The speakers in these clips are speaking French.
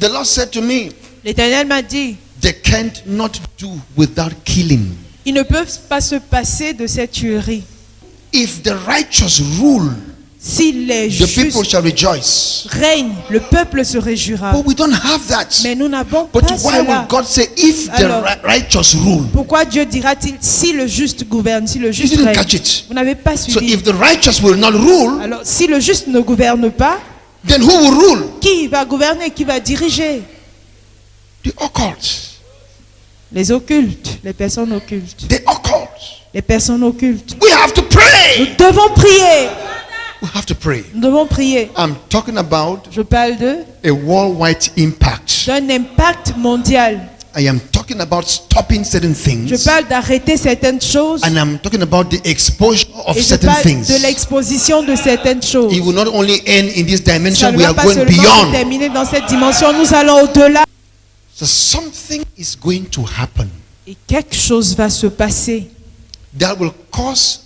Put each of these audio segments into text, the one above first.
The Lord said to me, L'Éternel m'a dit, they can't not do without killing. ils ne peuvent pas se passer de cette tuerie. If the righteous rule, Si les the people justes shall rejoice. règnent, le peuple se réjouira. But we don't have that. Mais nous n'avons But pas why will cela. God say, if the Alors, righteous rule? Pourquoi Dieu dira-t-il si le juste gouverne, si le You juste didn't règne? catch it. Vous n'avez pas So suivi. if the righteous will not rule, Alors, si le juste ne gouverne pas, then who will rule? qui va gouverner, qui va diriger? The occult. Les occultes, les personnes occultes. The occult. Les personnes occultes. We have to Nous pray. devons prier. We have to pray. Nous devons prier. I'm talking about Je parle a worldwide impact. d'un impact mondial. I am talking about stopping certain Je things. parle d'arrêter certaines choses. And I'm talking about the exposure of Et je certain parle things. de l'exposition de certaines choses. It will not only end in this Ça dimension, ne we va are pas going seulement se beyond. terminer dans cette dimension. Nous allons au-delà. So something is going to happen Et quelque chose va se passer that will cause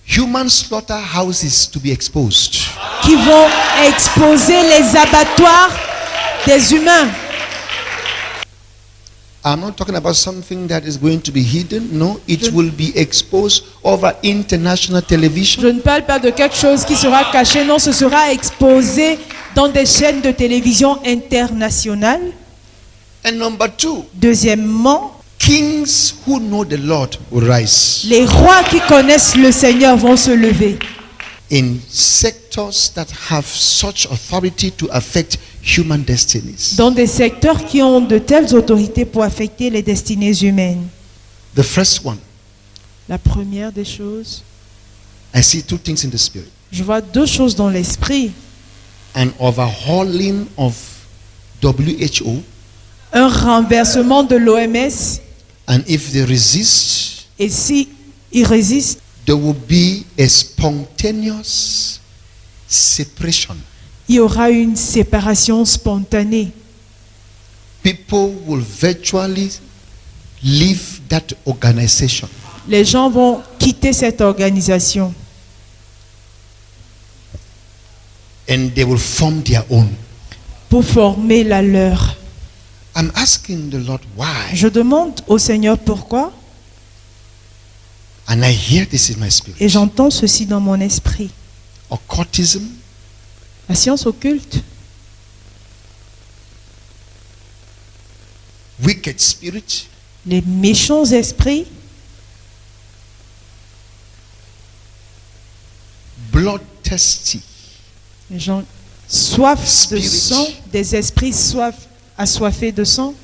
human slaughterhouses to be exposed. qui vont exposer les abattoirs des humains. I'm not talking about something that is going to be hidden. No, it will be exposed over international television. Je ne parle pas de quelque chose qui sera caché. Non, ce sera exposé dans des chaînes de télévision internationales. And number two, Deuxièmement, kings who know the Lord will rise les rois qui connaissent le Seigneur vont se lever in sectors that have such authority to affect human destinies. dans des secteurs qui ont de telles autorités pour affecter les destinées humaines. The first one, La première des choses, I see two things in the spirit. je vois deux choses dans l'esprit. An overhauling of WHO, Un renversement de l'OMS, and if they resist, et si ils résistent, there will be a spontaneous separation. il y aura une séparation spontanée. People will virtually leave that organization. Les gens vont quitter cette organisation And they will form their own. pour former la leur. I'm asking the Lord why. Je demande au Seigneur pourquoi, And I hear this in my spirit. et j'entends ceci dans mon esprit. Occultism, La science occulte, wicked spirit, les méchants esprits, bloodthirsty, les gens soif de Spirit. sang, des esprits assoiffés de sang,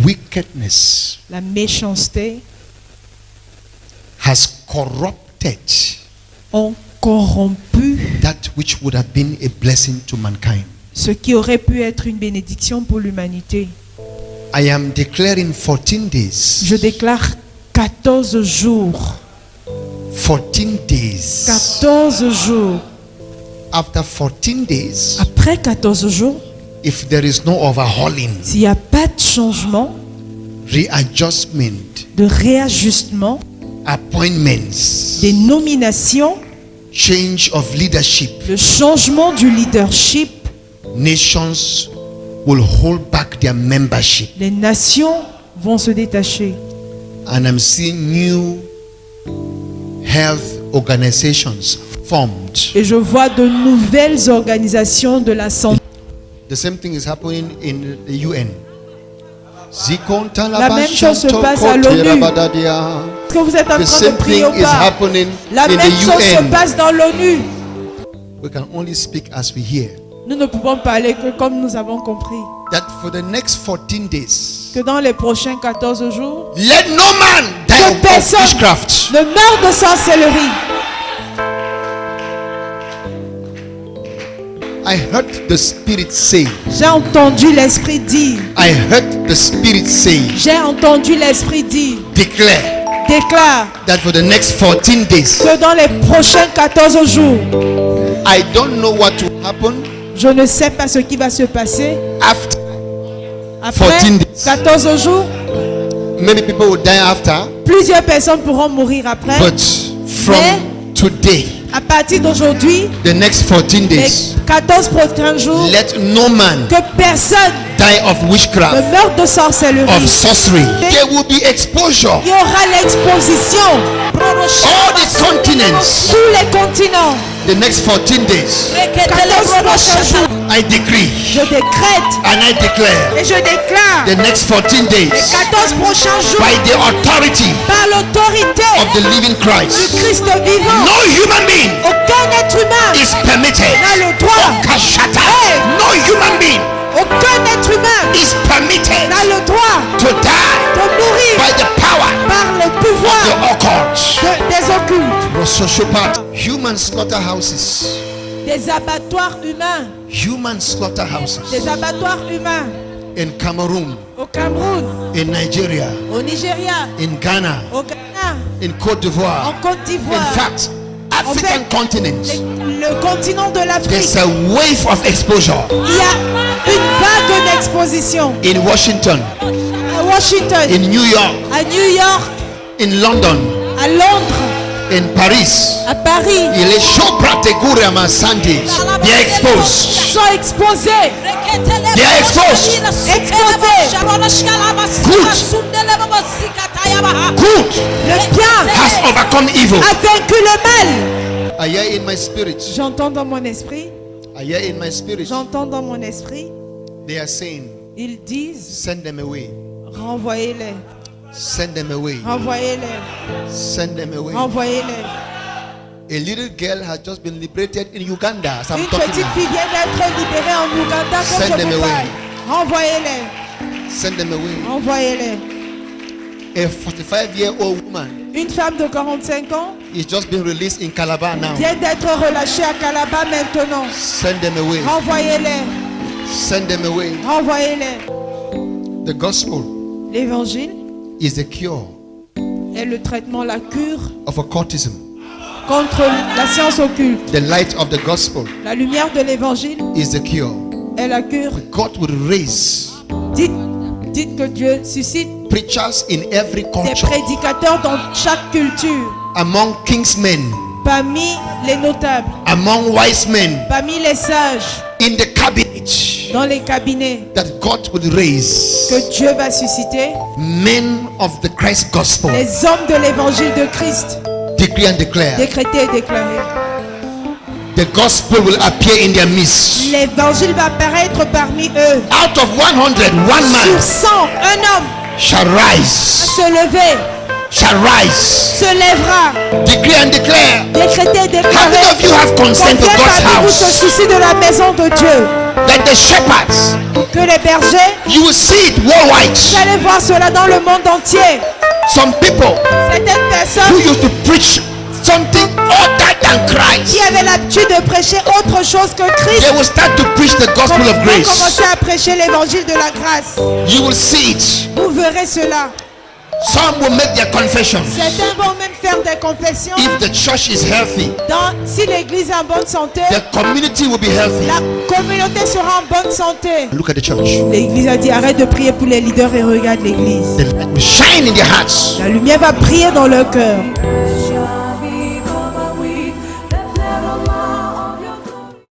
wickedness la méchanceté, has corrupted ont corrompu that which would have been a blessing to mankind. ce qui aurait pu être une bénédiction pour l'humanité. I am declaring 14 days. Je déclare 14 jours. 14 days. 14 jours. After 14 days, Après 14 jours, if there is no overhauling, s'il n'y a pas de changement, readjustment, de réajustement, appointments, des nominations, change of leadership, le changement du leadership, nations will hold back their membership. les nations vont se détacher. And I'm seeing new health organizations formed. Et je vois de nouvelles organisations de la santé. The same thing is happening in the UN. La même chose se passe à l'ONU. Est-ce que vous êtes en The train same de prier thing ou is pas? happening La in même the chose se UN. passe dans l'ONU. We can only speak as we hear. Nous ne pouvons parler que comme nous avons compris. That for the next 14 days, Que dans les prochains 14 jours, let no man die Que of personne witchcraft. ne meurt de sorcellerie. I heard the Spirit say, J'ai entendu l'Esprit dire. I heard the Spirit say, J'ai entendu l'Esprit dire. declare Déclare that for the next 14 days, que dans les prochains 14 jours, I don't know what will happen je ne sais pas ce qui va se passer. after. Après 14 days. 14 jours, Many people will die after, plusieurs personnes pourront mourir après. but from Mais today, À partir d'aujourd'hui, the next 14 les days, 14 prochains jours, let no man que personne die of ne witchcraft, meure de sorcellerie. of sorcery. There will be exposure. Il y aura l'exposition. All the continents, Tous les continents. the next 14 days, 14 prochains jours, I decree je décrète and I declare et je déclare the next 14 days 14 prochains jours by the authority par l'autorité of the living du Christ. Christ vivant. No human being Aucun être humain is permitted. n'a le droit. Kashata. Hey. No human being Aucun être humain is permitted n'a le droit to die de mourir by the power par le of pouvoir the occult. des occultes. Rososhopat. Human slaughterhouses. Des abattoirs humains. Human slaughterhouses Des abattoirs humains in Cameroon, au Cameroun, in Nigeria, au Nigeria, in Ghana, au Ghana, in Côte d'Ivoire. en Côte In d'Ivoire. fact, En African fait, continent, le continent de l'Afrique. there's a wave of exposure. Il y a une vague d'exposition In Washington, à Washington, in New York, à New York, in London, à Londres, in Paris. à Paris. Il est chaud prategura ma santé. They are exposed. Sont exposés. They are exposed. Good Le bien has overcome evil. a vaincu le mal. I hear in my spirit. J'entends dans mon esprit, I hear in my spirit. j'entends dans mon esprit, They are saying, ils disent, send them away. renvoyez-les, Send them away. renvoyez-les, Send them away. renvoyez-les. A little girl has just been liberated in Uganda. As I'm Une talking petite now. fille vient d'être libérée en Ouganda Send comme je them vous away. parle. Renvoyez-les, Send them away. renvoyez-les. A 45-year-old woman Une femme de 45 ans is just being released in Calabar now. vient d'être relâchée à Calabar maintenant. Send them away. Renvoyez-les, Send them away. renvoyez-les. The gospel L'évangile is the cure est le traitement, la cure of occultism. contre la science occulte. The light of the gospel La lumière de l'évangile is the cure. est la cure. God will raise Dites que Dieu suscite preachers in every des culture, prédicateurs dans chaque culture, among kingsmen, parmi les notables, among wise men, parmi les sages, in the cabinet, dans les cabinets, that God will raise que Dieu va susciter men of the Christ gospel. les hommes de l'évangile de Christ, Decree and declare. décréter et déclarer. The gospel will appear in their midst. L'évangile va apparaître parmi eux. Out of 100, one Sur man 100, un homme shall va rise. se lever, Shall rise. se lèvera, Decree and declare. décréter et How déclarer. many of you have consent to Combien God's parmi vous se house? soucient de la maison de Dieu? That the shepherds, Que les bergers, you will see it worldwide. vous allez voir cela dans le monde entier. Some people Certaines who personnes used to preach something other than Christ, qui avaient l'habitude de prêcher autre chose que Christ they will start to preach the gospel of vont grace. commencer à prêcher l'évangile de la grâce. You will see it. Vous verrez cela. Some will make their confessions. Certains vont même faire des confessions. If the church is healthy, Si l'église est en bonne santé, the community will be healthy. la communauté sera en bonne santé. Look at the church. L'église a dit arrête de prier pour les leaders et regarde l'église. The light will shine in their hearts. La lumière va briller dans leur cœur.